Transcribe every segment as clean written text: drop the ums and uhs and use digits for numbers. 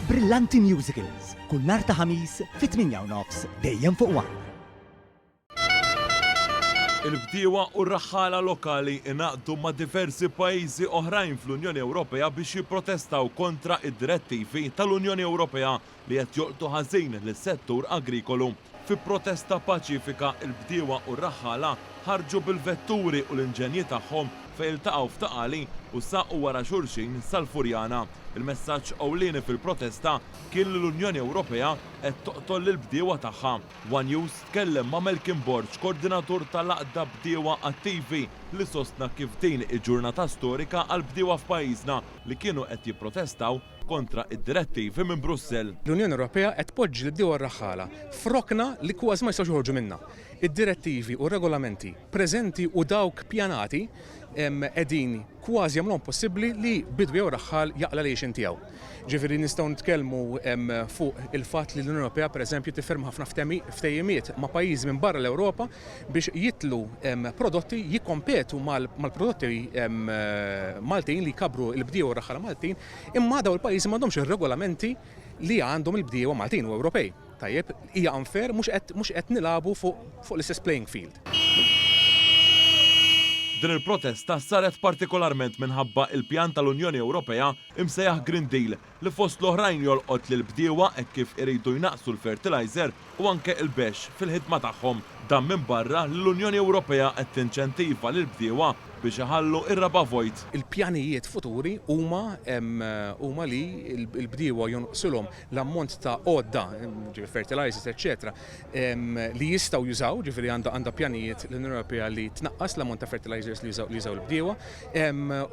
Brillanti Musicals, kull nhar ta' ħamis fit-8:09 dejjem fuq One. Il-bdiewa u r-raħħala lokali inaqdu ma' diversi pajjiżi oħrajn fl-Unjoni Ewropea biex jipprotestaw kontra id-direttivi tal-Unjoni Ewropea li qed joqtu ħażin lis-settur agrikolu. Fi protesta paċifika il-bdiewa u r-raħħala ħarġu bil-vetturi u l-inġenji tagħhom fejn iltaqgħu f'taqali u saqgħu wara xulxin sal-Furjana. Il-messaġġ ewlieni fil-protesta kien li l-Unjoni Ewropea qed toqtol lill-bdiewa tagħha. One News tkellem ma' Melkin Borġ, koordinatur tal-Laqda Bdiewa Attivi, li sostna kif din il-ġurnata storika għal bdiewa f'pajjiżna li kienu qed jipprotestaw kontra id-direttivi minn Brussell. L-Unjoni Ewropea qed tpoġġi l-bdiewa r-raħħala frokna li kważi ma jistgħux joħorġu minnha. Id-direttivi u regolamenti preżenti u dawk pjanati qegħdin kważi jagħmluhom possibbli li bidwi jew raħħal jaqla l-għejxin tiegħu. Ġifieri nistgħu nitkellmu fuq il-fatt li l-Unjoni Ewropea pereżempju tifferma ħafna ftehimiet ma' pajjiżi minn barra l-Ewropa biex jitlu prodotti jikkompetu mal-prodotti Maltin li jkabru l-bdiewa u r-raħħala Maltin, imma dawn il-pajjiżi m'għandhomx ir-regolamenti li għandhom il-bdiewa Maltin u Ewropej. Tajjeb, hija unfair mhux qed nilagħbu fuq l-istess playing field. Din il-protesta saret partikolarment minħabba il-pjan tal-Unjoni Ewropea imsejjaħ Green Deal li fost l-oħrajn jolqot lil bdiewa hekk kif iridu jnaqsu l-fertilizer u anke il-bex fil-ħidma tagħhom. Dan minn barra l-Unjoni Ewropea qed tinċentiva lil bdiewa biex iħallu ir-raba vojt. Il-pjanijiet futuri huma li l-bdiewa jonqsulhom l-ammont ta' għodda, fertilizers, eċetera, li jistgħu jużaw, ġifieri għandha pjanijiet l-Unjoni Ewropea li tnaqqas l-ammont ta' fertilizers li jużaw l-bdiewa,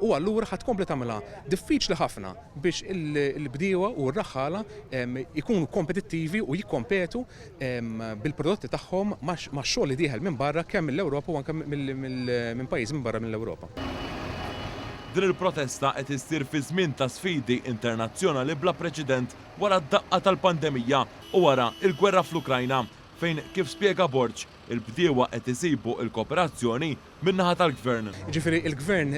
u allura ħadd tkompli tagħmilha diffiċli ħafna biex il-bdiewa u r-raħħala jkunu kompetittivi u jikkompetu bil-prodotti tagħhom max-xogħol li dieħel minn barra kemm mill-Ewropa u anke minn pajjiż minn barra mill-Ewropa. Din il-protesta qed issir fi żmien ta' sfidi internazzjonali bla preċedent wara d-daqqa tal-pandemija u wara il-gwerra fl-Ukrajna fejn kif spjega Borġ il-bdiewa qed isibu l-kooperazzjoni min-naħa tal-Gvern. Ġifieri il-Gvern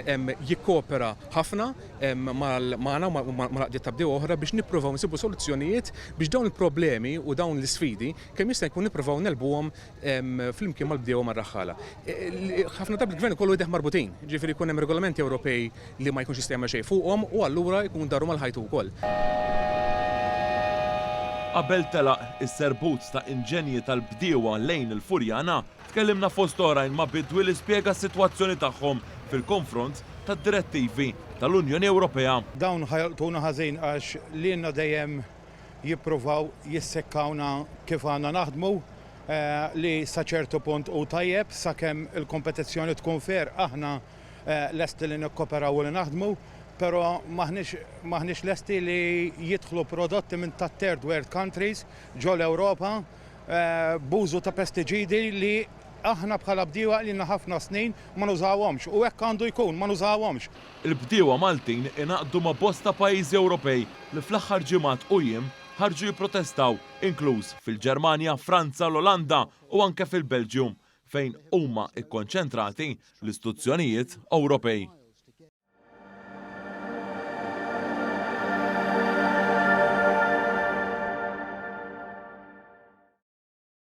jikkopera ħafna magħna mal-qdiet ta' bdiewa oħra biex nippruvaw nsibu soluzzjonijiet biex dawn il-problemi u dawn l-isfidi kemm jista' jkun nippruvaw nelbuhom flimkien mal-bdiewa mar-raħħala. Ħafna drabi il-Gvern ikollu jdeh marbutin, ġifieri jkun hemm regolamenti Ewropej li ma jkunx jista' jagħmel xejn fuqhom u allura jkun daru mal-ħajtu wkoll. Qabel telaq is-serbut ta' inġenji tal-bdiewa lejn il-Furjana, tkellimna fost oħrajn ma' bidwi li spjega s-sitwazzjoni tagħhom fil-konfront tad-direttivi tal-Unjoni Ewropea. Dawn ħajqtuna ħażin għax lielna dejjem jippruvaw jissekkawna kif għandna naħdmu li sa ċertu punt u tajjeb sakemm il-kompetizzjoni tkun fair aħna lesti li nikkoperaw u li naħdmu. Pero maħniex lesti li jidħlu prodotti minn ta' third world countries ġo l-Ewropa b'użu ta' pestiċidi li aħna bħala bdiewa li ħafna snin ma nużawhomx u hekk għandu jkun ma nużawhomx. Il-bdiewa Maltin inaqdu ma' bosta pajjiżi Ewropej li fl-aħħar ġimgħat u jiem ħarġu jipprotestaw, inkluż fil-Ġermanja, Franza, l-Olanda u anke fil-Belġjum fejn huma kkonċentrati l-istituzzjonijiet Ewropej.